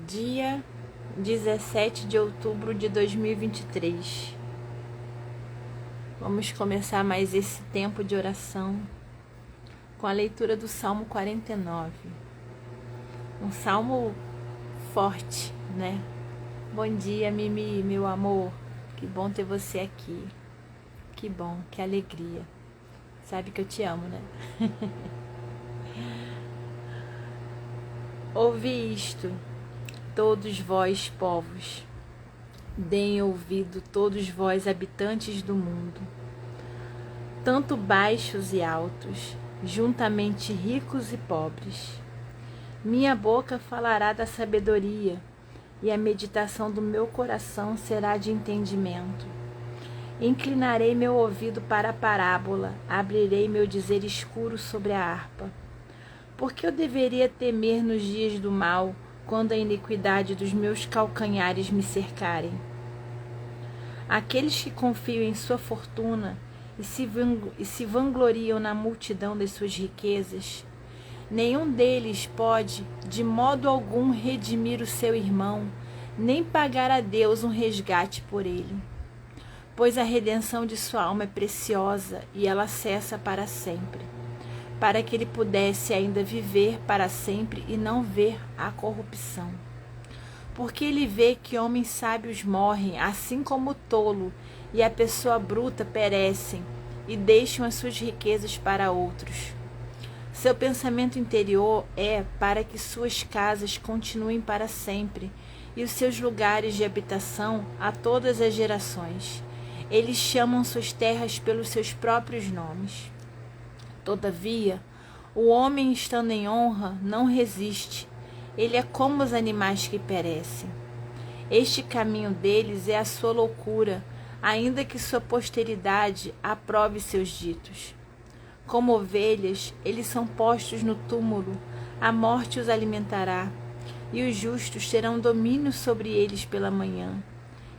Dia 17 de outubro de 2023. Vamos começar mais esse tempo de oração com a leitura do Salmo 49. Um salmo forte, né? Bom dia, Mimi, meu amor. Que bom ter você aqui. Que bom, que alegria. Sabe que eu te amo, né? Ouvi isto, todos vós, povos. Deem ouvido, todos vós, habitantes do mundo, tanto baixos e altos, juntamente ricos e pobres. Minha boca falará da sabedoria, e a meditação do meu coração será de entendimento. Inclinarei meu ouvido para a parábola, abrirei meu dizer escuro sobre a harpa. Porque eu deveria temer nos dias do mal, quando a iniquidade dos meus calcanhares me cercarem? Aqueles que confiam em sua fortuna e se vangloriam na multidão das suas riquezas, nenhum deles pode, de modo algum, redimir o seu irmão, nem pagar a Deus um resgate por ele. Pois a redenção de sua alma é preciosa e ela cessa para sempre, para que ele pudesse ainda viver para sempre e não ver a corrupção. Porque ele vê que homens sábios morrem, assim como o tolo e a pessoa bruta perecem e deixam as suas riquezas para outros. Seu pensamento interior é para que suas casas continuem para sempre e os seus lugares de habitação a todas as gerações. Eles chamam suas terras pelos seus próprios nomes. Todavia, o homem estando em honra não resiste. Ele é como os animais que perecem. Este caminho deles é a sua loucura, ainda que sua posteridade aprove seus ditos. Como ovelhas, eles são postos no túmulo, a morte os alimentará, e os justos terão domínio sobre eles pela manhã,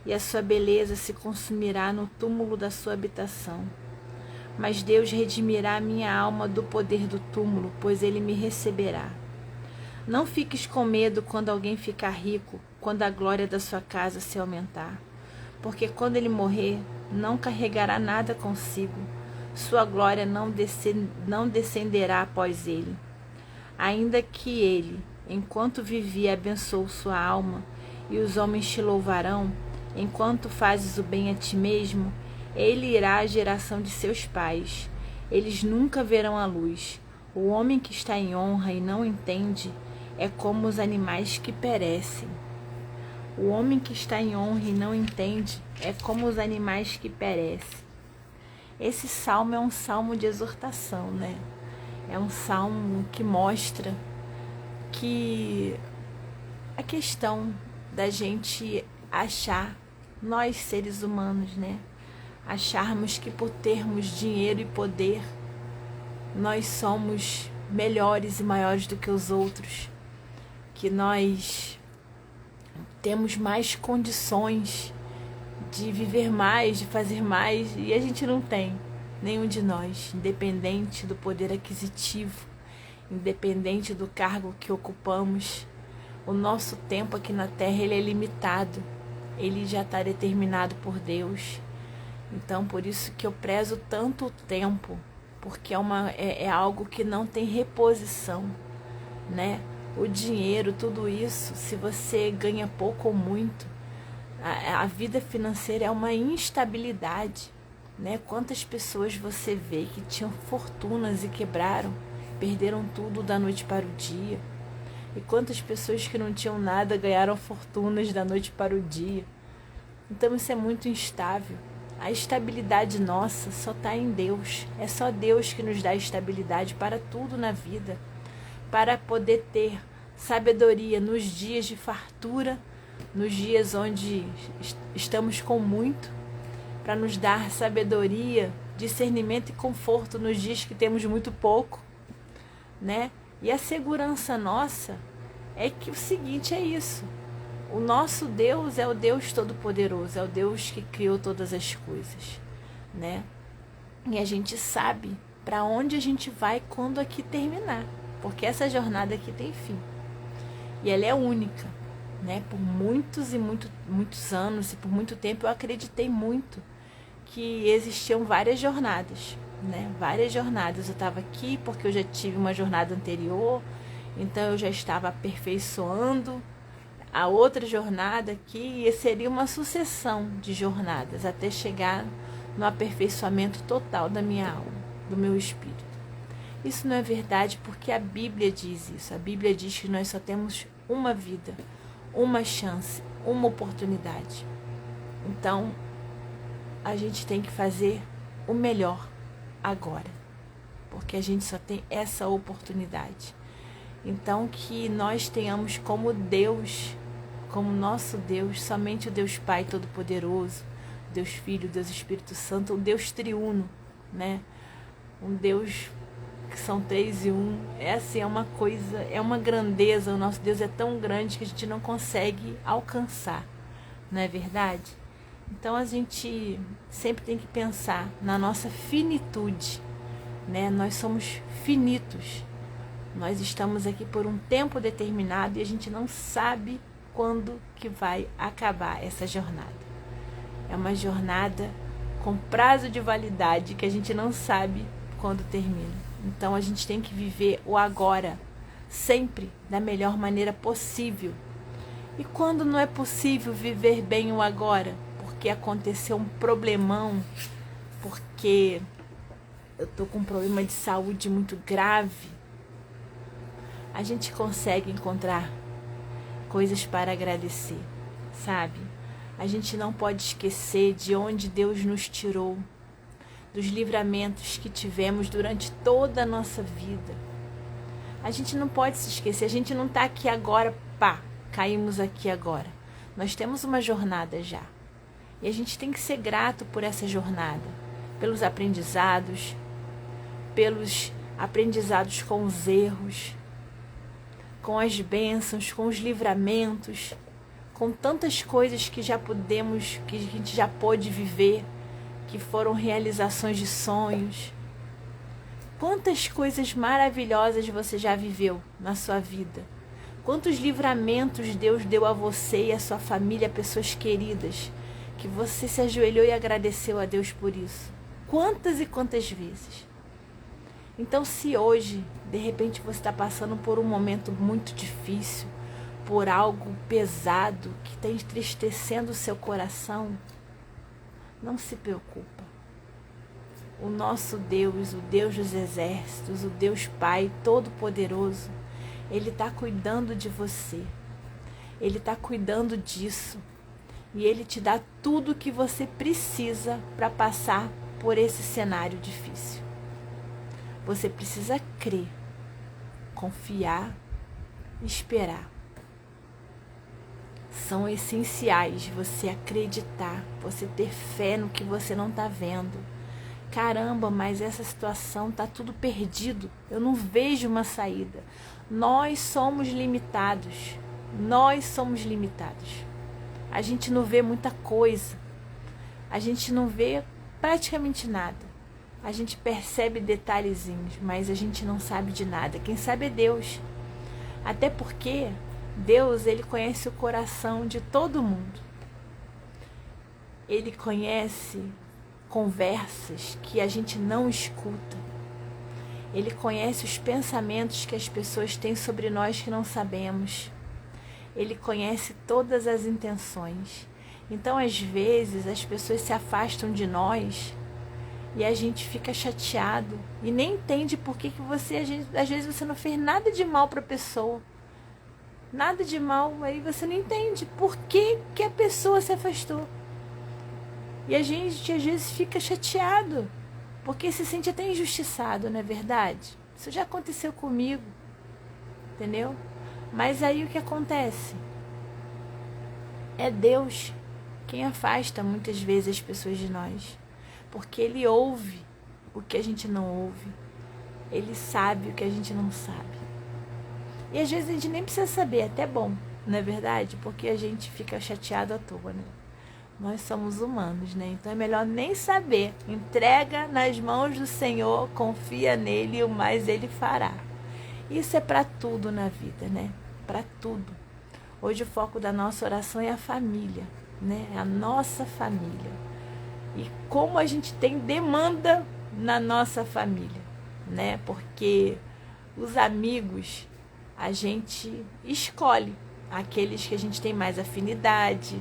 e a sua beleza se consumirá no túmulo da sua habitação. Mas Deus redimirá minha alma do poder do túmulo, pois ele me receberá. Não fiques com medo quando alguém ficar rico, quando a glória da sua casa se aumentar. Porque quando ele morrer, não carregará nada consigo. Sua glória não descenderá após ele. Ainda que ele, enquanto vivia, abençoe sua alma, e os homens te louvarão, enquanto fazes o bem a ti mesmo, ele irá à geração de seus pais. Eles nunca verão a luz. O homem que está em honra e não entende é como os animais que perecem. O homem que está em honra e não entende é como os animais que perecem. Esse salmo é um salmo de exortação, né? É um salmo que mostra que a questão da gente achar, nós seres humanos, né? Acharmos que por termos dinheiro e poder, nós somos melhores e maiores do que os outros, que nós temos mais condições de viver mais, de fazer mais, e a gente não tem, nenhum de nós, independente do poder aquisitivo, independente do cargo que ocupamos. O nosso tempo aqui na Terra, ele é limitado, ele já está determinado por Deus. Então, por isso que eu prezo tanto o tempo, porque é algo que não tem reposição, né? O dinheiro, tudo isso, se você ganha pouco ou muito, a vida financeira é uma instabilidade, né? Quantas pessoas você vê que tinham fortunas e quebraram, perderam tudo da noite para o dia, e quantas pessoas que não tinham nada ganharam fortunas da noite para o dia. Então isso é muito instável. A estabilidade nossa só está em Deus. É só Deus que nos dá estabilidade para tudo na vida, para poder ter sabedoria nos dias de fartura, nos dias onde estamos com muito, para nos dar sabedoria, discernimento e conforto nos dias que temos muito pouco, né? E a segurança nossa é que o seguinte é isso: o nosso Deus é o Deus Todo-Poderoso, é o Deus que criou todas as coisas, né? E a gente sabe para onde a gente vai quando aqui terminar, porque essa jornada aqui tem fim. E ela é única, né? Por muitos e muitos anos e por muito tempo eu acreditei muito que existiam várias jornadas, né? Várias jornadas. Eu estava aqui porque eu já tive uma jornada anterior, então eu já estava aperfeiçoando a outra jornada aqui, e seria uma sucessão de jornadas até chegar no aperfeiçoamento total da minha alma, do meu espírito. Isso não é verdade, porque a Bíblia diz isso. A Bíblia diz que nós só temos uma vida, uma chance, uma oportunidade. Então, a gente tem que fazer o melhor agora, porque a gente só tem essa oportunidade. Então, que nós tenhamos como Deus, como nosso Deus, somente o Deus Pai Todo-Poderoso, Deus Filho, Deus Espírito Santo, o Deus triuno, né? Um Deus que são 3 em 1. É assim, é uma coisa, é uma grandeza. O nosso Deus é tão grande que a gente não consegue alcançar, não é verdade? Então a gente sempre tem que pensar na nossa finitude, né? Nós somos finitos. Nós estamos aqui por um tempo determinado e a gente não sabe quando que vai acabar essa jornada. É uma jornada com prazo de validade que a gente não sabe quando termina. Então a gente tem que viver o agora, sempre da melhor maneira possível. E quando não é possível viver bem o agora, porque aconteceu um problemão, porque eu tô com um problema de saúde muito grave, a gente consegue encontrar coisas para agradecer, sabe? A gente não pode esquecer de onde Deus nos tirou, dos livramentos que tivemos durante toda a nossa vida. A gente não pode se esquecer, a gente não está aqui agora, pá, caímos aqui agora. Nós temos uma jornada já. E a gente tem que ser grato por essa jornada, pelos aprendizados com os erros, com as bênçãos, com os livramentos, com tantas coisas que já podemos, que a gente já pôde viver, que foram realizações de sonhos. Quantas coisas maravilhosas você já viveu na sua vida? Quantos livramentos Deus deu a você e a sua família, pessoas queridas, que você se ajoelhou e agradeceu a Deus por isso? Quantas e quantas vezes? Então, se hoje, de repente, você está passando por um momento muito difícil, por algo pesado que está entristecendo o seu coração, não se preocupa. O nosso Deus, o Deus dos exércitos, o Deus Pai Todo-Poderoso, Ele está cuidando de você. Ele está cuidando disso. E Ele te dá tudo o que você precisa para passar por esse cenário difícil. Você precisa crer, confiar e esperar. São essenciais você acreditar, você ter fé no que você não está vendo. Caramba, mas essa situação está tudo perdido. Eu não vejo uma saída. Nós somos limitados. Nós somos limitados. A gente não vê muita coisa. A gente não vê praticamente nada. A gente percebe detalhezinhos, mas a gente não sabe de nada. Quem sabe é Deus. Até porque Deus, Ele conhece o coração de todo mundo. Ele conhece conversas que a gente não escuta. Ele conhece os pensamentos que as pessoas têm sobre nós que não sabemos. Ele conhece todas as intenções. Então, às vezes, as pessoas se afastam de nós e a gente fica chateado e nem entende por que você, às vezes, você não fez nada de mal para a pessoa. Nada de mal, aí você não entende por que a pessoa se afastou. E a gente, às vezes, fica chateado, porque se sente até injustiçado, não é verdade? Isso já aconteceu comigo, entendeu? Mas aí o que acontece? É Deus quem afasta muitas vezes as pessoas de nós, porque Ele ouve o que a gente não ouve, Ele sabe o que a gente não sabe. E às vezes a gente nem precisa saber, é até bom, não é verdade? Porque a gente fica chateado à toa, né? Nós somos humanos, né? Então é melhor nem saber. Entrega nas mãos do Senhor, confia nele e o mais Ele fará. Isso é para tudo na vida, né? Para tudo. Hoje o foco da nossa oração é a família, né? É a nossa família. E como a gente tem demanda na nossa família, né? Porque os amigos, a gente escolhe aqueles que a gente tem mais afinidade,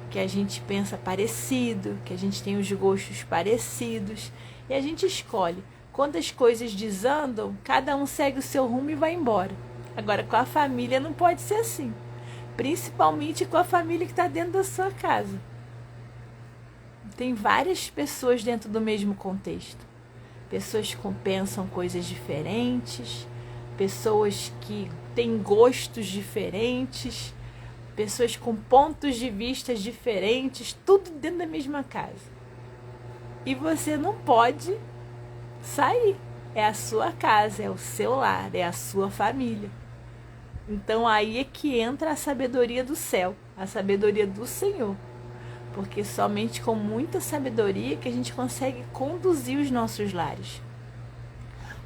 que a gente pensa parecido, que a gente tem os gostos parecidos, e a gente escolhe. Quando as coisas desandam, cada um segue o seu rumo e vai embora. Agora, com a família não pode ser assim, principalmente com a família que está dentro da sua casa. Tem várias pessoas dentro do mesmo contexto. Pessoas que pensam coisas diferentes, pessoas que têm gostos diferentes, pessoas com pontos de vista diferentes, tudo dentro da mesma casa. E você não pode sair. É a sua casa, é o seu lar, é a sua família. Então aí é que entra a sabedoria do céu, a sabedoria do Senhor. Porque somente com muita sabedoria que a gente consegue conduzir os nossos lares.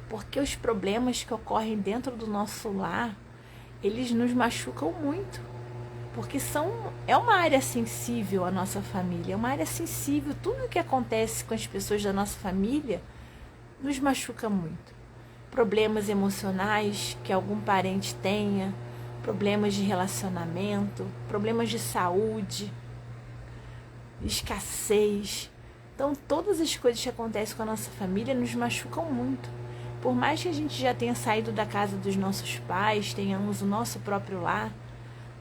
Porque os problemas que ocorrem dentro do nosso lar, eles nos machucam muito. Porque é uma área sensível a nossa família, é uma área sensível. Tudo que acontece com as pessoas da nossa família nos machuca muito. Problemas emocionais que algum parente tenha, problemas de relacionamento, problemas de saúde, escassez. Então, todas as coisas que acontecem com a nossa família nos machucam muito. Por mais que a gente já tenha saído da casa dos nossos pais, tenhamos o nosso próprio lar,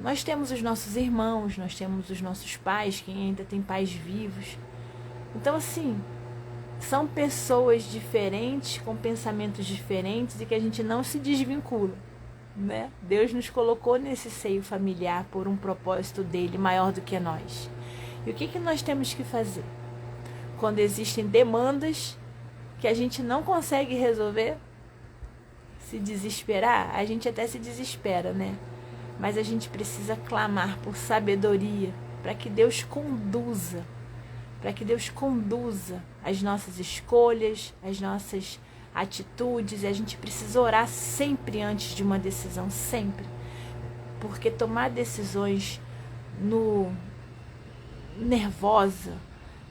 nós temos os nossos irmãos, nós temos os nossos pais, quem ainda tem pais vivos. Então, assim, são pessoas diferentes, com pensamentos diferentes e que a gente não se desvincula, né? Deus nos colocou nesse seio familiar por um propósito dele maior do que nós. E o que nós temos que fazer? Quando existem demandas que a gente não consegue resolver, se desesperar, a gente até se desespera, né? Mas a gente precisa clamar por sabedoria para que Deus conduza, as nossas escolhas, as nossas atitudes. E a gente precisa orar sempre antes de uma decisão, sempre. Porque tomar decisões nervosa,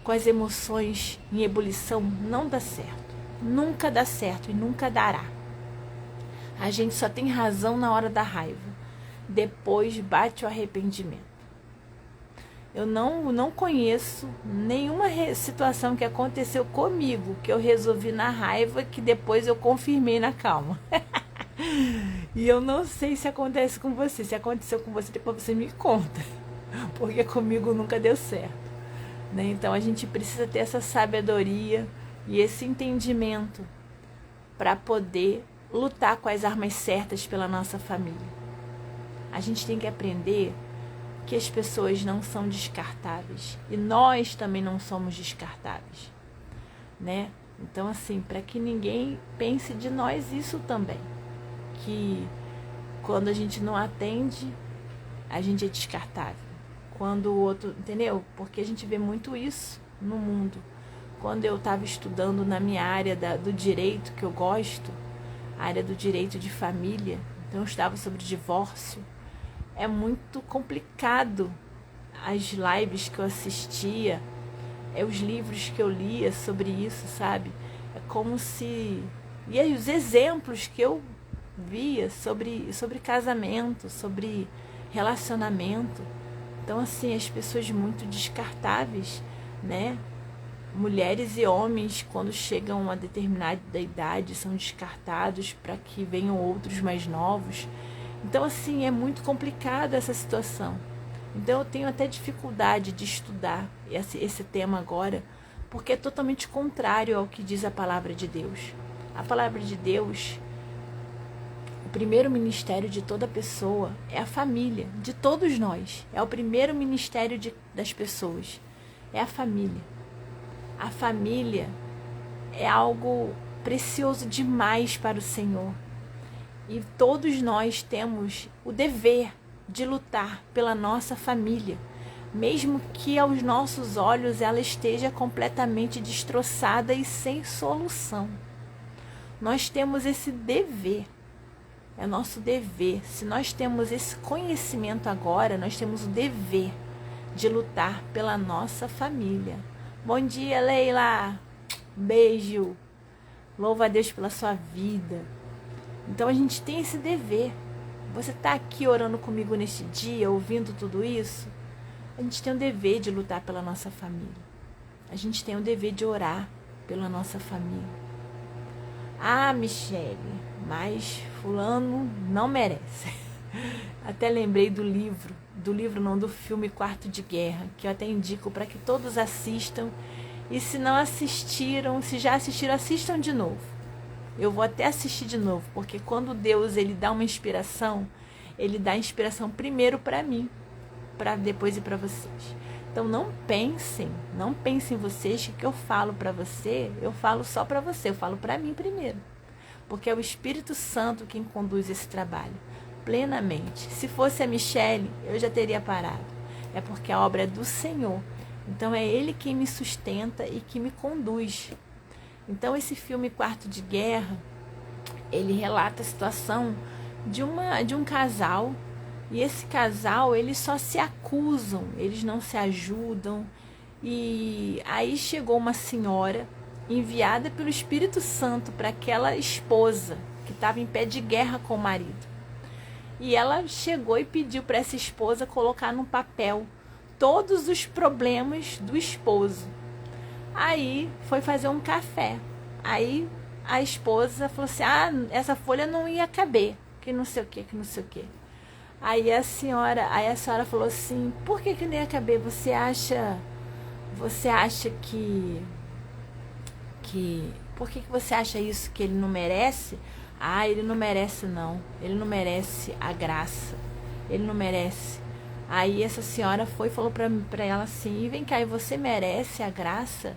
com as emoções em ebulição, não dá certo. Nunca dá certo e nunca dará. A gente só tem razão na hora da raiva. Depois bate o arrependimento. Eu não conheço nenhuma situação que aconteceu comigo que eu resolvi na raiva que depois eu confirmei na calma. E eu não sei se acontece com você. Se aconteceu com você, depois você me conta. Porque comigo nunca deu certo, né? Então a gente precisa ter essa sabedoria e esse entendimento para poder lutar com as armas certas pela nossa família. A gente tem que aprender que as pessoas não são descartáveis e nós também não somos descartáveis, né? Então, assim, para que ninguém pense de nós isso também, que quando a gente não atende, a gente é descartável. Quando o outro, entendeu? Porque a gente vê muito isso no mundo. Quando eu estava estudando na minha área do direito, que eu gosto, a área do direito de família, então eu estava sobre divórcio. É muito complicado as lives que eu assistia, os livros que eu lia sobre isso, sabe? É como se... E aí os exemplos que eu via sobre casamento, sobre relacionamento. Então, assim, as pessoas muito descartáveis, né? Mulheres e homens, quando chegam a uma determinada idade, são descartados para que venham outros mais novos. Então, assim, é muito complicado essa situação. Então, eu tenho até dificuldade de estudar esse tema agora, porque é totalmente contrário ao que diz a palavra de Deus. A palavra de Deus, o primeiro ministério de toda pessoa é a família, de todos nós. É o primeiro ministério das pessoas, é a família. A família é algo precioso demais para o Senhor. E todos nós temos o dever de lutar pela nossa família, mesmo que aos nossos olhos ela esteja completamente destroçada e sem solução. Nós temos esse dever. É nosso dever. Se nós temos esse conhecimento agora, nós temos o dever de lutar pela nossa família. Bom dia, Leila. Beijo. Louva a Deus pela sua vida. Então a gente tem esse dever. Você está aqui orando comigo neste dia, ouvindo tudo isso? A gente tem o dever de lutar pela nossa família. A gente tem o dever de orar pela nossa família. Ah, Michele, mas fulano não merece. Até lembrei do filme Quarto de Guerra, que eu até indico para que todos assistam. E se não assistiram, se já assistiram, assistam de novo. Eu vou até assistir de novo, porque quando Deus ele dá uma inspiração, ele dá inspiração primeiro para mim, para depois ir para vocês. Então não pensem vocês que o que eu falo para você, eu falo só para você, eu falo para mim primeiro. Porque é o Espírito Santo quem conduz esse trabalho plenamente. Se fosse a Michele, eu já teria parado. É porque a obra é do Senhor. Então é Ele quem me sustenta e que me conduz. Então esse filme Quarto de Guerra, ele relata a situação de um casal. E esse casal, eles só se acusam, eles não se ajudam. E aí chegou uma senhora enviada pelo Espírito Santo para aquela esposa que estava em pé de guerra com o marido. E ela chegou e pediu para essa esposa colocar no papel todos os problemas do esposo. Aí foi fazer um café. Aí a esposa falou assim, essa folha não ia caber, que não sei o que, que não sei o que. Aí a senhora falou assim, por que não ia caber? Você acha que por que você acha isso, que ele não merece? Ele não merece não, ele não merece a graça, ele não merece. Aí essa senhora falou pra ela assim, e vem cá, e você merece a graça?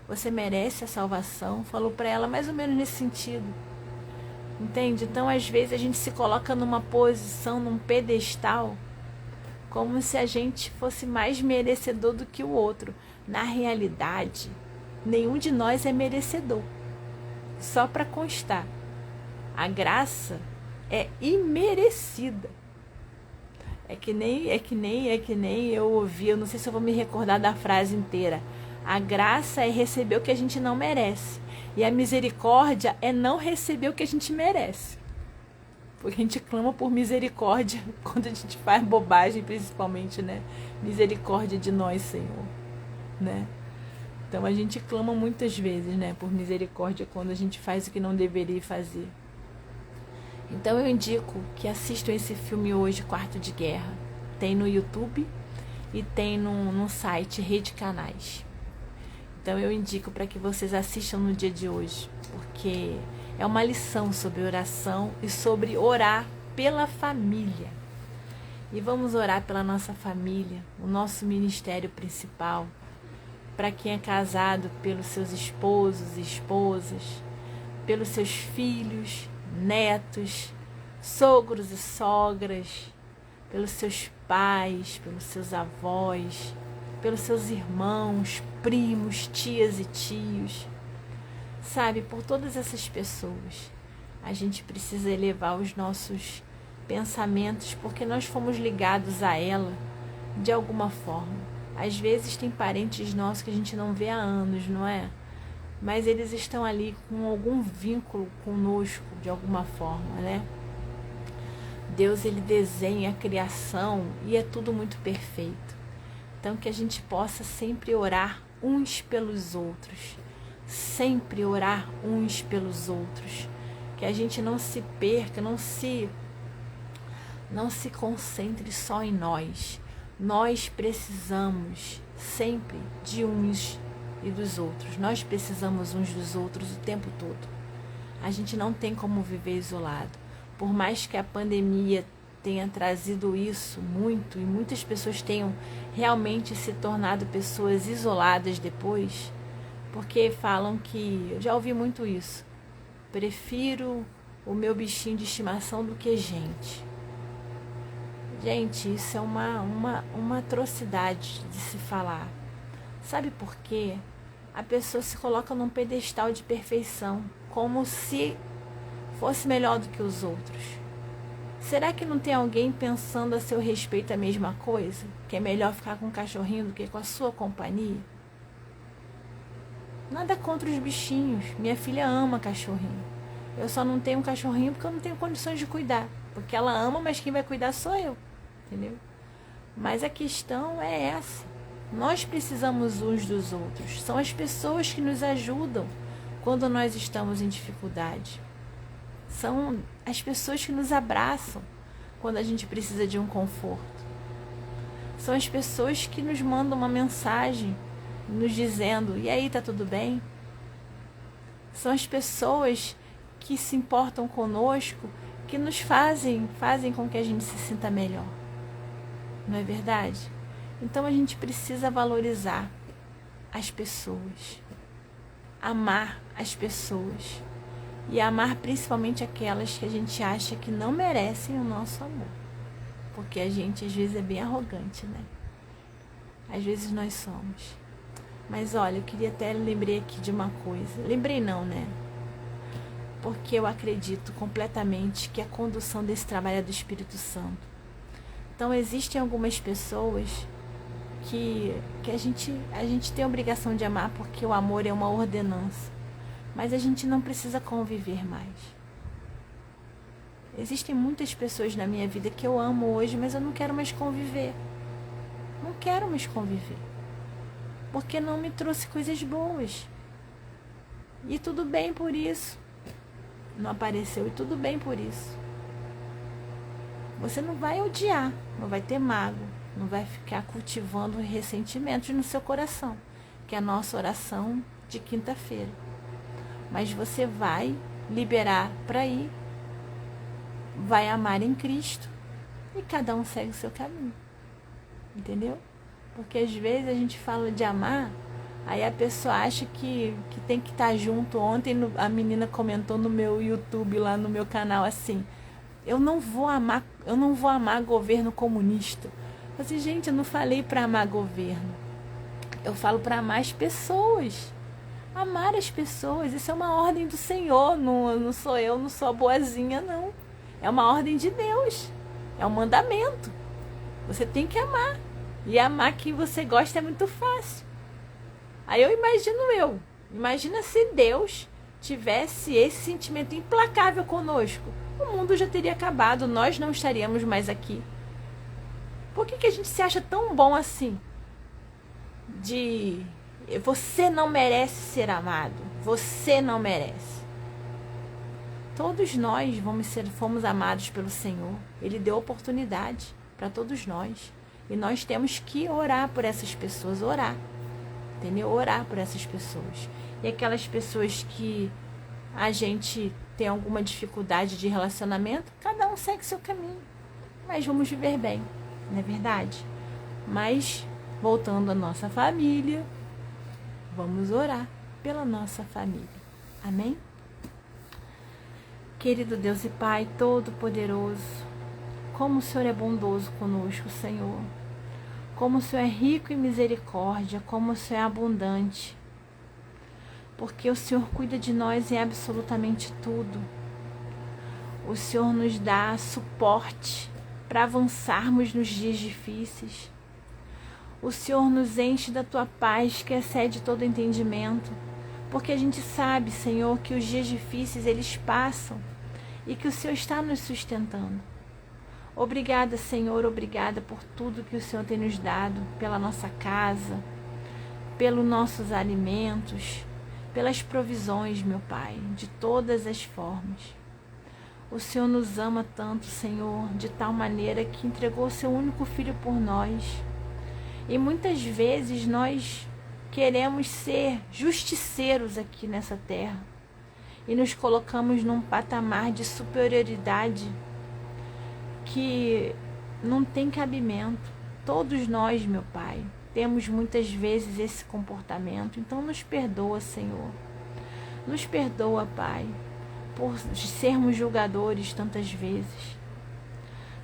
Você merece a salvação? Falou pra ela mais ou menos nesse sentido. Entende? Então, às vezes, a gente se coloca numa posição, num pedestal, como se a gente fosse mais merecedor do que o outro. Na realidade, nenhum de nós é merecedor. Só para constar, a graça é imerecida. É que nem eu ouvi, eu não sei se eu vou me recordar da frase inteira. A graça é receber o que a gente não merece. E a misericórdia é não receber o que a gente merece. Porque a gente clama por misericórdia quando a gente faz bobagem, principalmente, né? Misericórdia de nós, Senhor, né? Então a gente clama muitas vezes, né? Por misericórdia quando a gente faz o que não deveria fazer. Então eu indico que assistam esse filme hoje, Quarto de Guerra. Tem no YouTube e tem no site Rede Canais. Então eu indico para que vocês assistam no dia de hoje, porque é uma lição sobre oração e sobre orar pela família. E vamos orar pela nossa família, o nosso ministério principal, para quem é casado, pelos seus esposos e esposas, pelos seus filhos, netos, sogros e sogras, pelos seus pais, pelos seus avós, pelos seus irmãos, primos, tias e tios, sabe, por todas essas pessoas. A gente precisa elevar os nossos pensamentos, porque nós fomos ligados a ela de alguma forma. Às vezes tem parentes nossos que a gente não vê há anos, não é? Mas eles estão ali com algum vínculo conosco de alguma forma, né? Deus, ele desenha a criação e é tudo muito perfeito. Então, que a gente possa sempre orar uns pelos outros. Sempre orar uns pelos outros. Que a gente não se perca, não se concentre só em nós. Nós precisamos sempre de uns e dos outros. Nós precisamos uns dos outros o tempo todo. A gente não tem como viver isolado. Por mais que a pandemia tenha trazido isso muito, e muitas pessoas tenham realmente se tornado pessoas isoladas depois, porque falam que, eu já ouvi muito isso, prefiro o meu bichinho de estimação do que gente. Gente, isso é uma atrocidade de se falar. Sabe por quê? A pessoa se coloca num pedestal de perfeição, como se fosse melhor do que os outros. Será que não tem alguém pensando a seu respeito a mesma coisa? Que é melhor ficar com um cachorrinho do que com a sua companhia? Nada contra os bichinhos. Minha filha ama cachorrinho. Eu só não tenho um cachorrinho porque eu não tenho condições de cuidar. Porque ela ama, mas quem vai cuidar sou eu. Entendeu? Mas a questão é essa. Nós precisamos uns dos outros. São as pessoas que nos ajudam quando nós estamos em dificuldade. São as pessoas que nos abraçam quando a gente precisa de um conforto. São as pessoas que nos mandam uma mensagem nos dizendo: e aí, tá tudo bem? São as pessoas que se importam conosco, que nos fazem com que a gente se sinta melhor. Não é verdade? Então a gente precisa valorizar as pessoas, amar as pessoas e amar principalmente aquelas que a gente acha que não merecem o nosso amor. Porque a gente às vezes é bem arrogante, né? Às vezes nós somos. Mas olha, eu queria até lembrei aqui de uma coisa. Lembrei não, né? Porque eu acredito completamente que a condução desse trabalho é do Espírito Santo. Então existem algumas pessoas que a gente tem a obrigação de amar, porque o amor é uma ordenança. Mas a gente não precisa conviver mais. Existem muitas pessoas na minha vida que eu amo hoje, mas eu não quero mais conviver. Não quero mais conviver. Porque não me trouxe coisas boas. E tudo bem por isso. Não apareceu e tudo bem por isso. Você não vai odiar, não vai ter mágoa, não vai ficar cultivando ressentimentos no seu coração, que é a nossa oração de quinta-feira. Mas você vai liberar para ir, vai amar em Cristo e cada um segue o seu caminho. Entendeu? Porque às vezes a gente fala de amar, aí a pessoa acha que tem que estar junto. Ontem a menina comentou no meu YouTube, lá no meu canal, assim: eu não vou amar governo comunista. Eu falei: gente, eu não falei para amar governo. Eu falo para amar as pessoas. Amar as pessoas, isso é uma ordem do Senhor, não sou eu, não sou a boazinha, não. É uma ordem de Deus, é um mandamento. Você tem que amar. E amar quem você gosta é muito fácil. Aí imagina se Deus tivesse esse sentimento implacável conosco. O mundo já teria acabado, nós não estaríamos mais aqui. Por que a gente se acha tão bom assim? Você não merece ser amado. Você não merece. Todos nós fomos amados pelo Senhor. Ele deu oportunidade para todos nós. E nós temos que orar por essas pessoas. Orar. Entendeu? Orar por essas pessoas. E aquelas pessoas que a gente tem alguma dificuldade de relacionamento, cada um segue seu caminho. Mas vamos viver bem. Não é verdade? Mas, voltando à nossa família, vamos orar pela nossa família. Amém? Querido Deus e Pai Todo-Poderoso, como o Senhor é bondoso conosco, Senhor. Como o Senhor é rico em misericórdia, como o Senhor é abundante. Porque o Senhor cuida de nós em absolutamente tudo. O Senhor nos dá suporte para avançarmos nos dias difíceis. O Senhor nos enche da Tua paz, que excede todo entendimento, porque a gente sabe, Senhor, que os dias difíceis eles passam e que o Senhor está nos sustentando. Obrigada, Senhor, obrigada por tudo que o Senhor tem nos dado, pela nossa casa, pelos nossos alimentos, pelas provisões, meu Pai, de todas as formas. O Senhor nos ama tanto, Senhor, de tal maneira que entregou o seu único filho por nós. E muitas vezes nós queremos ser justiceiros aqui nessa terra e nos colocamos num patamar de superioridade que não tem cabimento. Todos nós, meu Pai, temos muitas vezes esse comportamento. Então nos perdoa, Senhor. Nos perdoa, Pai, por sermos julgadores tantas vezes.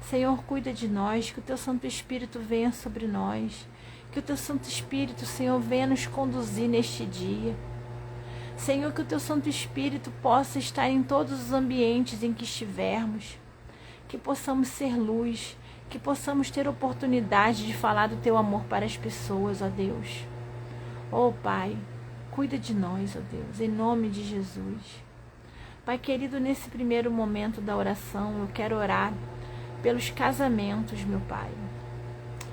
Senhor, cuida de nós, que o Teu Santo Espírito venha sobre nós. Que o Teu Santo Espírito, Senhor, venha nos conduzir neste dia. Senhor, que o Teu Santo Espírito possa estar em todos os ambientes em que estivermos. que possamos ser luz, que possamos ter oportunidade de falar do Teu amor para as pessoas, ó Deus. Ó Pai, cuida de nós, ó Deus, em nome de Jesus. Pai querido, nesse primeiro momento da oração, eu quero orar pelos casamentos, meu Pai.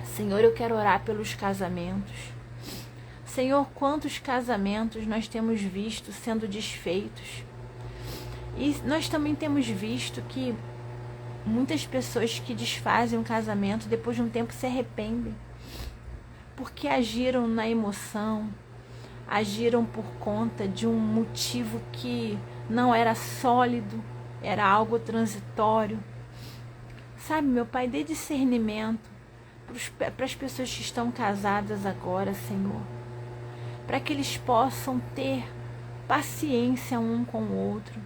Senhor, eu quero orar pelos casamentos. Senhor, quantos casamentos nós temos visto sendo desfeitos. E nós também temos visto que muitas pessoas que desfazem um casamento, depois de um tempo se arrependem. Porque agiram na emoção, agiram por conta de um motivo que não era sólido, era algo transitório. Sabe, meu Pai, dê discernimento para as pessoas que estão casadas agora, Senhor, para que eles possam ter paciência um com o outro,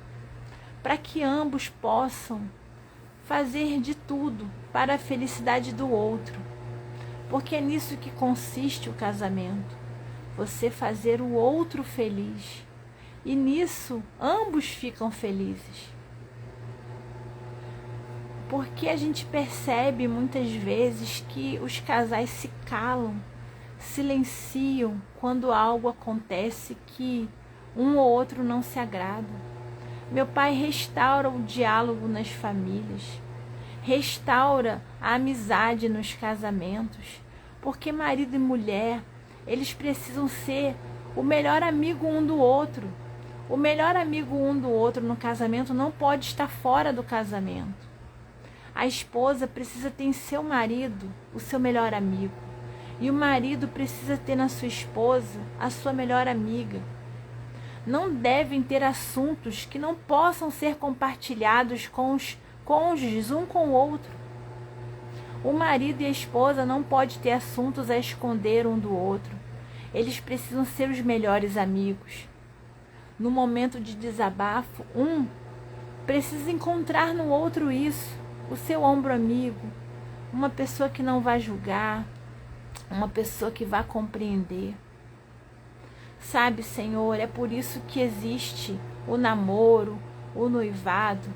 para que ambos possam fazer de tudo para a felicidade do outro, porque é nisso que consiste o casamento, você fazer o outro feliz, e nisso ambos ficam felizes. Porque a gente percebe muitas vezes que os casais se calam, silenciam quando algo acontece que um ou outro não se agrada. Meu Pai, restaura o diálogo nas famílias, restaura a amizade nos casamentos, porque marido e mulher, eles precisam ser o melhor amigo um do outro. O melhor amigo um do outro no casamento não pode estar fora do casamento. A esposa precisa ter em seu marido o seu melhor amigo. E o marido precisa ter na sua esposa a sua melhor amiga. Não devem ter assuntos que não possam ser compartilhados com os cônjuges um com o outro. O marido e a esposa não podem ter assuntos a esconder um do outro. Eles precisam ser os melhores amigos. No momento de desabafo, um precisa encontrar no outro isso, o seu ombro amigo, uma pessoa que não vai julgar, uma pessoa que vai compreender. Sabe, Senhor, é por isso que existe o namoro, o noivado,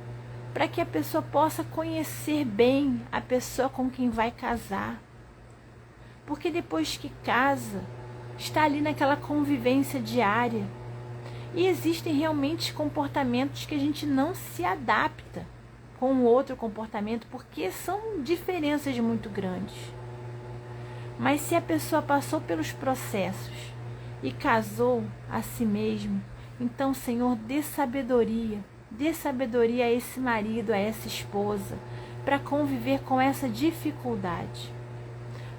para que a pessoa possa conhecer bem a pessoa com quem vai casar. Porque depois que casa, está ali naquela convivência diária. E existem realmente comportamentos que a gente não se adapta com o outro comportamento, porque são diferenças muito grandes. Mas se a pessoa passou pelos processos e casou a si mesmo, então, Senhor, dê sabedoria a esse marido, a essa esposa, para conviver com essa dificuldade,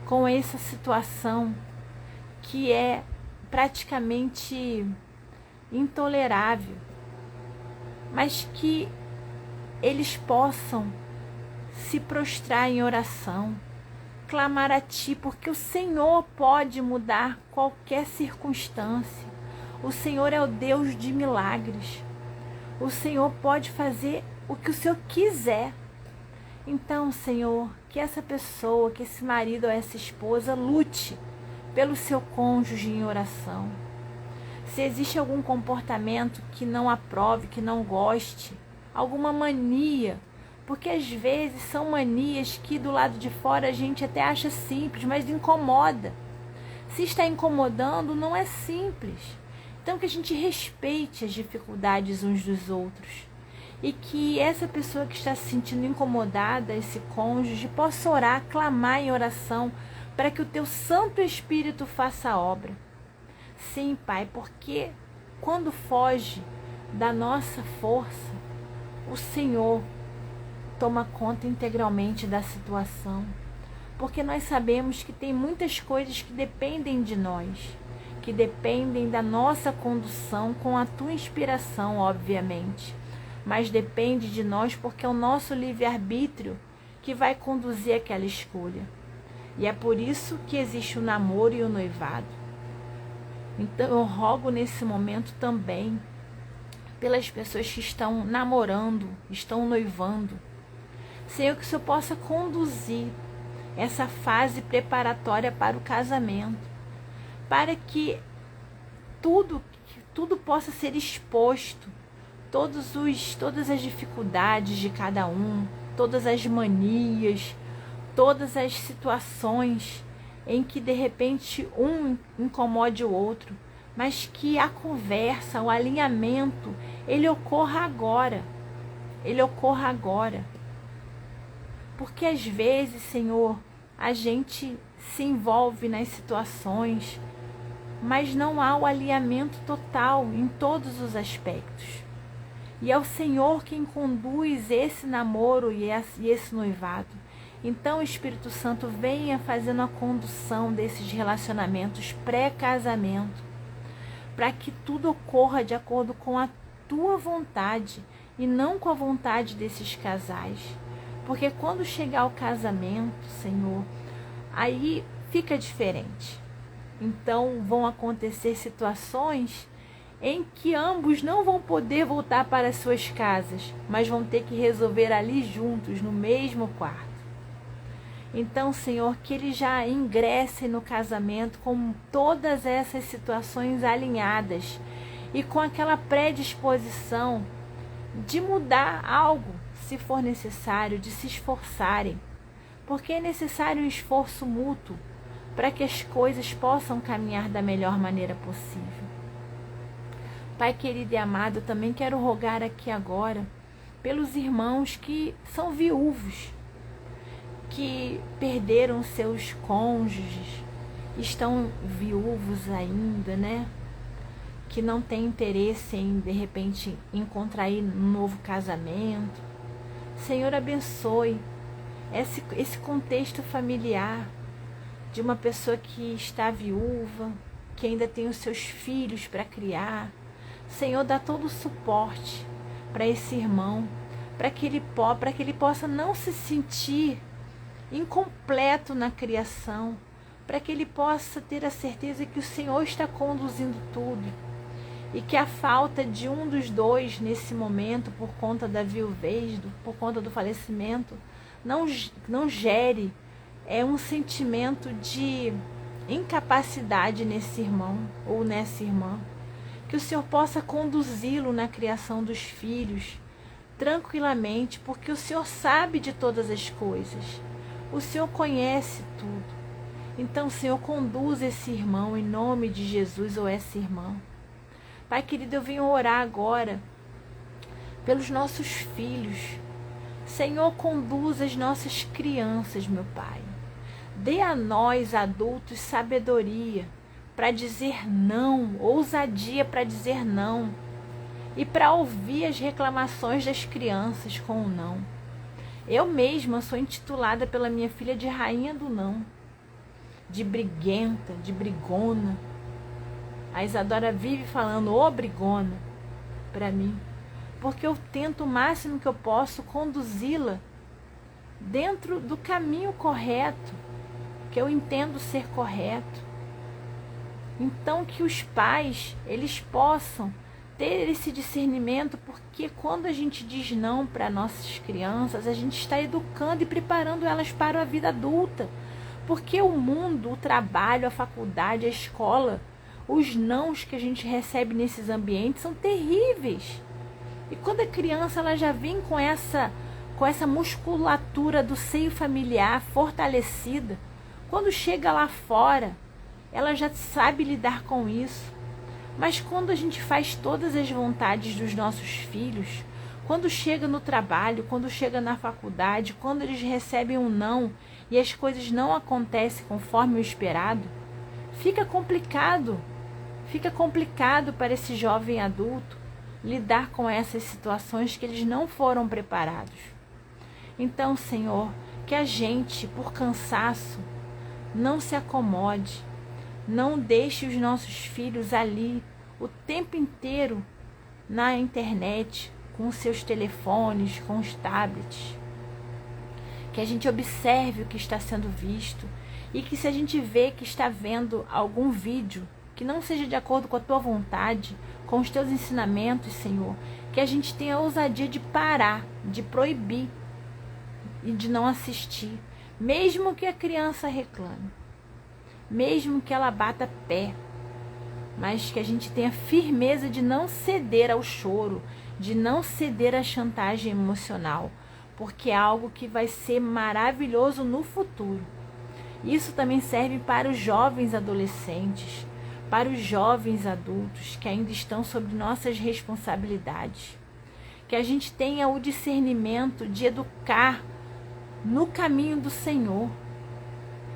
com essa situação que é praticamente intolerável, mas que eles possam se prostrar em oração, clamar a Ti, porque o Senhor pode mudar qualquer circunstância. O Senhor é o Deus de milagres. O Senhor pode fazer o que o Senhor quiser. Então, Senhor, que essa pessoa, que esse marido ou essa esposa lute pelo seu cônjuge em oração. Se existe algum comportamento que não aprove, que não goste, alguma mania, porque às vezes são manias que do lado de fora a gente até acha simples, mas incomoda. Se está incomodando, não é simples. Então que a gente respeite as dificuldades uns dos outros e que essa pessoa que está se sentindo incomodada, esse cônjuge, possa orar, clamar em oração para que o Teu Santo Espírito faça a obra. Sim, Pai, porque quando foge da nossa força, o Senhor toma conta integralmente da situação, porque nós sabemos que tem muitas coisas que dependem de nós, que dependem da nossa condução com a Tua inspiração, obviamente, mas depende de nós porque é o nosso livre-arbítrio que vai conduzir aquela escolha. E é por isso que existe o namoro e o noivado. Então eu rogo nesse momento também pelas pessoas que estão namorando, estão noivando. Senhor, que o Senhor possa conduzir essa fase preparatória para o casamento, para que tudo possa ser exposto, todas as dificuldades de cada um, todas as manias, todas as situações em que de repente um incomode o outro, mas que a conversa, o alinhamento, ele ocorra agora. Ele ocorra agora. Porque às vezes, Senhor, a gente se envolve nas situações, mas não há o alinhamento total em todos os aspectos. E é o Senhor quem conduz esse namoro e esse noivado. Então, Espírito Santo, venha fazendo a condução desses relacionamentos pré-casamento, para que tudo ocorra de acordo com a tua vontade e não com a vontade desses casais. Porque quando chegar o casamento, Senhor, aí fica diferente. Então vão acontecer situações em que ambos não vão poder voltar para as suas casas, mas vão ter que resolver ali juntos, no mesmo quarto. Então, Senhor, que eles já ingressem no casamento com todas essas situações alinhadas e com aquela predisposição de mudar algo, se for necessário, de se esforçarem, porque é necessário um esforço mútuo para que as coisas possam caminhar da melhor maneira possível. Pai querido e amado, eu também quero rogar aqui agora pelos irmãos que são viúvos, que perderam seus cônjuges, estão viúvos ainda, né? Que não têm interesse em, de repente, em contrair um novo casamento. Senhor, abençoe esse contexto familiar de uma pessoa que está viúva, que ainda tem os seus filhos para criar. Senhor, dá todo o suporte para esse irmão, para que ele possa não se sentir incompleto na criação, para que ele possa ter a certeza que o Senhor está conduzindo tudo e que a falta de um dos dois nesse momento, por conta da viuvez, por conta do falecimento, não gere um sentimento de incapacidade nesse irmão ou nessa irmã. Que o Senhor possa conduzi-lo na criação dos filhos tranquilamente, porque o Senhor sabe de todas as coisas. O Senhor conhece tudo. Então, Senhor, conduz esse irmão em nome de Jesus ou essa irmã. Pai querido, eu venho orar agora pelos nossos filhos. Senhor, conduz as nossas crianças, meu Pai. Dê a nós, adultos, sabedoria para dizer não, ousadia para dizer não e para ouvir as reclamações das crianças com o não. Eu mesma sou intitulada pela minha filha de rainha do não, de briguenta, de brigona. A Isadora vive falando ô brigona para mim, porque eu tento o máximo que eu posso conduzi-la dentro do caminho correto, que eu entendo ser correto. Então que os pais, eles possam ter esse discernimento, porque quando a gente diz não para nossas crianças, a gente está educando e preparando elas para a vida adulta. Porque o mundo, o trabalho, a faculdade, a escola, os nãos que a gente recebe nesses ambientes são terríveis. E quando a criança ela já vem com essa musculatura do seio familiar fortalecida, quando chega lá fora, ela já sabe lidar com isso. Mas quando a gente faz todas as vontades dos nossos filhos, quando chega no trabalho, quando chega na faculdade, quando eles recebem um não e as coisas não acontecem conforme o esperado, fica complicado. Fica complicado para esse jovem adulto lidar com essas situações que eles não foram preparados. Então, Senhor, que a gente, por cansaço, não se acomode, não deixe os nossos filhos ali o tempo inteiro na internet, com os seus telefones, com os tablets. Que a gente observe o que está sendo visto e que se a gente vê que está vendo algum vídeo que não seja de acordo com a tua vontade, com os teus ensinamentos, Senhor, que a gente tenha a ousadia de parar, de proibir e de não assistir, mesmo que a criança reclame, mesmo que ela bata pé, mas que a gente tenha firmeza de não ceder ao choro, de não ceder à chantagem emocional, porque é algo que vai ser maravilhoso no futuro. Isso também serve para os jovens adolescentes, para os jovens adultos que ainda estão sob nossas responsabilidades. Que a gente tenha o discernimento de educar no caminho do Senhor.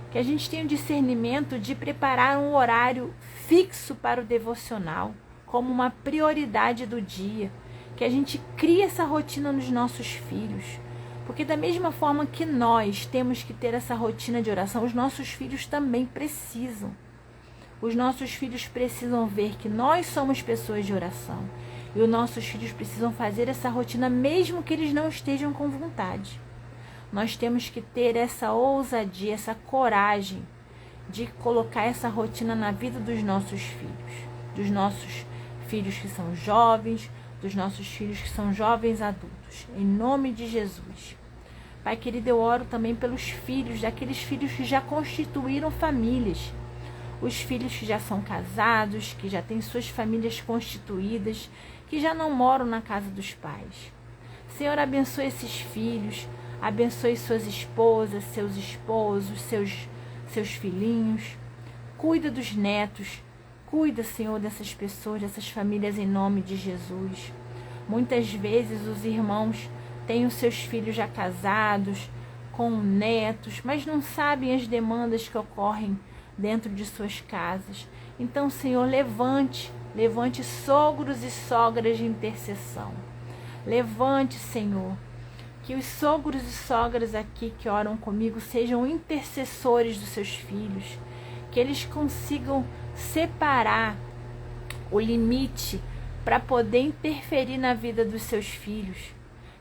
Que a gente tenha o discernimento de preparar um horário fixo para o devocional, como uma prioridade do dia. Que a gente crie essa rotina nos nossos filhos. Porque da mesma forma que nós temos que ter essa rotina de oração, os nossos filhos também precisam. Os nossos filhos precisam ver que nós somos pessoas de oração. E os nossos filhos precisam fazer essa rotina mesmo que eles não estejam com vontade. Nós temos que ter essa ousadia, essa coragem de colocar essa rotina na vida dos nossos filhos que são jovens, dos nossos filhos que são jovens adultos. Em nome de Jesus. Pai querido, eu oro também pelos filhos, daqueles filhos que já constituíram famílias. Os filhos que já são casados, que já têm suas famílias constituídas, que já não moram na casa dos pais. Senhor, abençoe esses filhos, abençoe suas esposas, seus esposos, seus filhinhos. Cuida dos netos, cuida, Senhor, dessas pessoas, dessas famílias em nome de Jesus. Muitas vezes os irmãos têm os seus filhos já casados, com netos, mas não sabem as demandas que ocorrem dentro de suas casas. Então, Senhor, levante sogros e sogras de intercessão. Levante, Senhor, que os sogros e sogras aqui que oram comigo sejam intercessores dos seus filhos, que eles consigam separar o limite para poder interferir na vida dos seus filhos,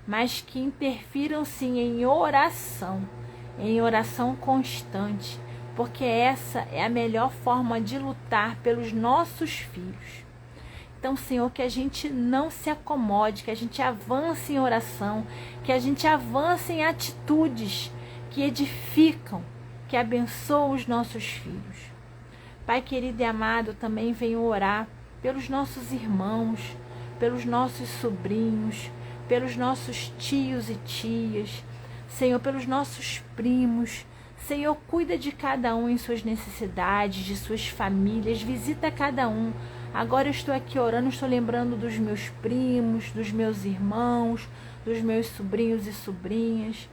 mas que interfiram sim em oração constante, porque essa é a melhor forma de lutar pelos nossos filhos. Então, Senhor, que a gente não se acomode, que a gente avance em oração, que a gente avance em atitudes que edificam, que abençoam os nossos filhos. Pai querido e amado, também venho orar pelos nossos irmãos, pelos nossos sobrinhos, pelos nossos tios e tias, Senhor, pelos nossos primos. Senhor, cuida de cada um em suas necessidades, de suas famílias, visita cada um. Agora eu estou aqui orando, estou lembrando dos meus primos, dos meus irmãos, dos meus sobrinhos e sobrinhas.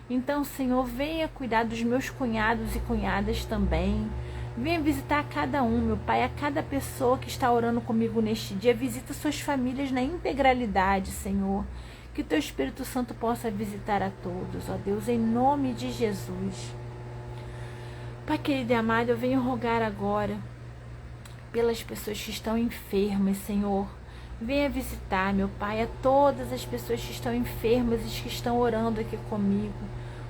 Então, Senhor, venha cuidar dos meus cunhados e cunhadas também. Venha visitar cada um, meu Pai, a cada pessoa que está orando comigo neste dia. Visita suas famílias na integralidade, Senhor. Que o Teu Espírito Santo possa visitar a todos, ó Deus, em nome de Jesus. Pai querido e amado, eu venho rogar agora pelas pessoas que estão enfermas, Senhor. Venha visitar, meu Pai, a todas as pessoas que estão enfermas e que estão orando aqui comigo,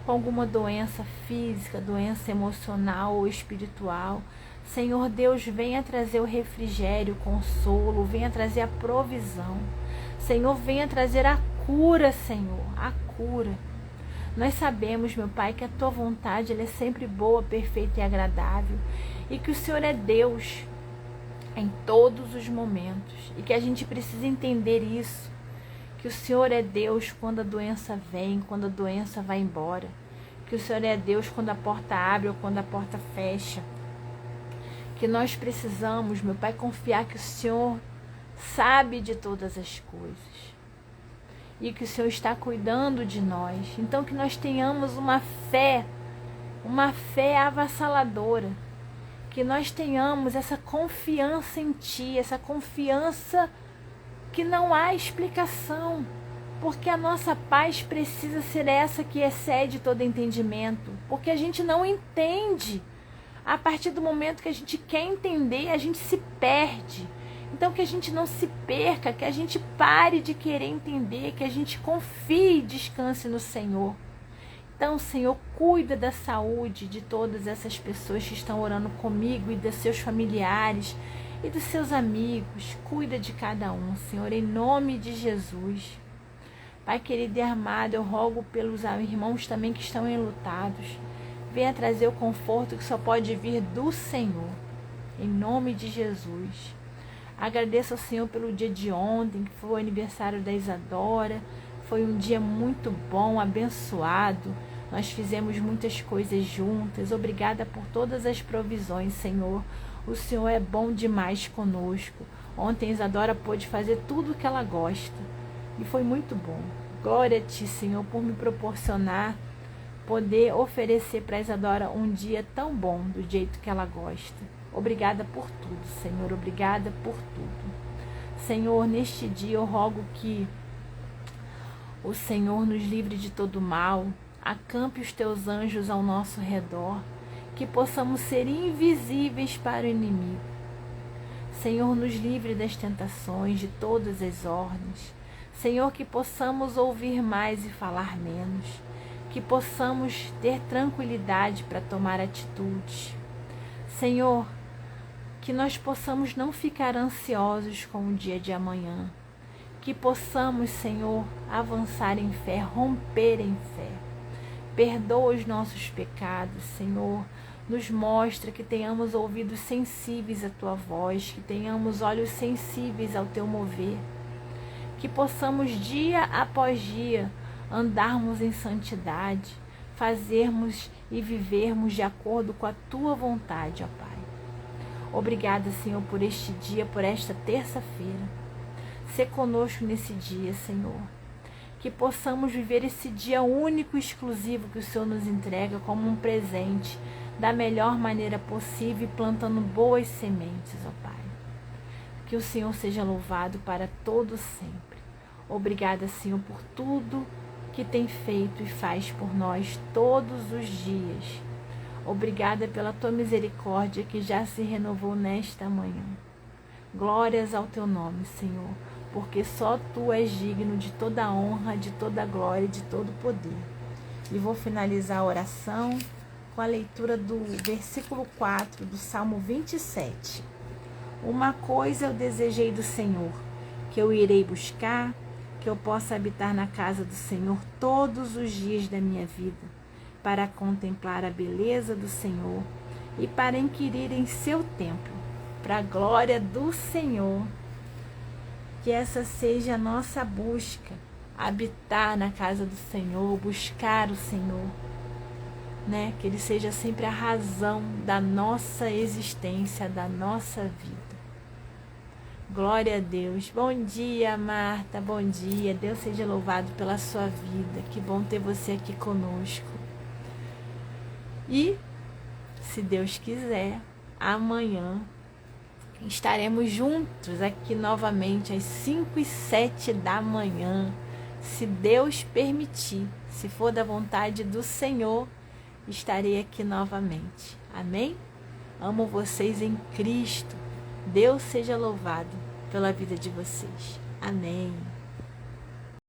com alguma doença física, doença emocional ou espiritual. Senhor Deus, venha trazer o refrigério, o consolo, venha trazer a provisão. Senhor, venha trazer a cura, Senhor, a cura. Nós sabemos, meu Pai, que a Tua vontade ela é sempre boa, perfeita e agradável, e que o Senhor é Deus em todos os momentos, e que a gente precisa entender isso, que o Senhor é Deus quando a doença vem, quando a doença vai embora, que o Senhor é Deus quando a porta abre ou quando a porta fecha, que nós precisamos, meu Pai, confiar que o Senhor sabe de todas as coisas e que o Senhor está cuidando de nós. Então que nós tenhamos uma fé avassaladora, que nós tenhamos essa confiança em Ti, essa confiança que não há explicação, porque a nossa paz precisa ser essa que excede todo entendimento, porque a gente não entende. A partir do momento que a gente quer entender, a gente se perde. Então que a gente não se perca, que a gente pare de querer entender, que a gente confie e descanse no Senhor. Então, Senhor, cuida da saúde de todas essas pessoas que estão orando comigo e dos seus familiares e dos seus amigos. Cuida de cada um, Senhor, em nome de Jesus. Pai querido e amado, eu rogo pelos irmãos também que estão enlutados. Venha trazer o conforto que só pode vir do Senhor, em nome de Jesus. Agradeço ao Senhor pelo dia de ontem, que foi o aniversário da Isadora. foi um dia muito bom, abençoado. Nós fizemos muitas coisas juntas. Obrigada por todas as provisões, Senhor. O Senhor é bom demais conosco. Ontem Isadora pôde fazer tudo o que ela gosta e foi muito bom. Glória a Ti, Senhor, por me proporcionar poder oferecer para Isadora um dia tão bom, do jeito que ela gosta. Obrigada por tudo, Senhor. Obrigada por tudo. Senhor, neste dia eu rogo que o Senhor nos livre de todo mal, acampe os Teus anjos ao nosso redor, que possamos ser invisíveis para o inimigo. Senhor, nos livre das tentações, de todas as ordens. Senhor, que possamos ouvir mais e falar menos, que possamos ter tranquilidade para tomar atitudes. Senhor, que nós possamos não ficar ansiosos com o dia de amanhã, que possamos, Senhor, avançar em fé, romper em fé. Perdoa os nossos pecados, Senhor. Nos mostra que tenhamos ouvidos sensíveis à Tua voz, que tenhamos olhos sensíveis ao Teu mover, que possamos dia após dia andarmos em santidade, fazermos e vivermos de acordo com a Tua vontade, ó Pai. Obrigada, Senhor, por este dia, por esta terça-feira. Sê conosco nesse dia, Senhor. Que possamos viver esse dia único e exclusivo que o Senhor nos entrega como um presente, da melhor maneira possível, plantando boas sementes, ó Pai. Que o Senhor seja louvado para todo sempre. Obrigada, Senhor, por tudo que tem feito e faz por nós todos os dias. Obrigada pela Tua misericórdia que já se renovou nesta manhã. Glórias ao Teu nome, Senhor, porque só Tu és digno de toda a honra, de toda a glória e de todo o poder. E vou finalizar a oração com a leitura do versículo 4 do Salmo 27. Uma coisa eu desejei do Senhor, que eu irei buscar, que eu possa habitar na casa do Senhor todos os dias da minha vida, para contemplar a beleza do Senhor e para inquirir em seu templo, para a glória do Senhor. Que essa seja a nossa busca, habitar na casa do Senhor, buscar o Senhor, né? Que Ele seja sempre a razão da nossa existência, da nossa vida. Glória a Deus. Bom dia, Marta, bom dia. Deus seja louvado pela sua vida. Que bom ter você aqui conosco. E, se Deus quiser, amanhã estaremos juntos aqui novamente às 5h07 da manhã, se Deus permitir. Se for da vontade do Senhor, estarei aqui novamente. Amém? Amo vocês em Cristo. Deus seja louvado pela vida de vocês. Amém.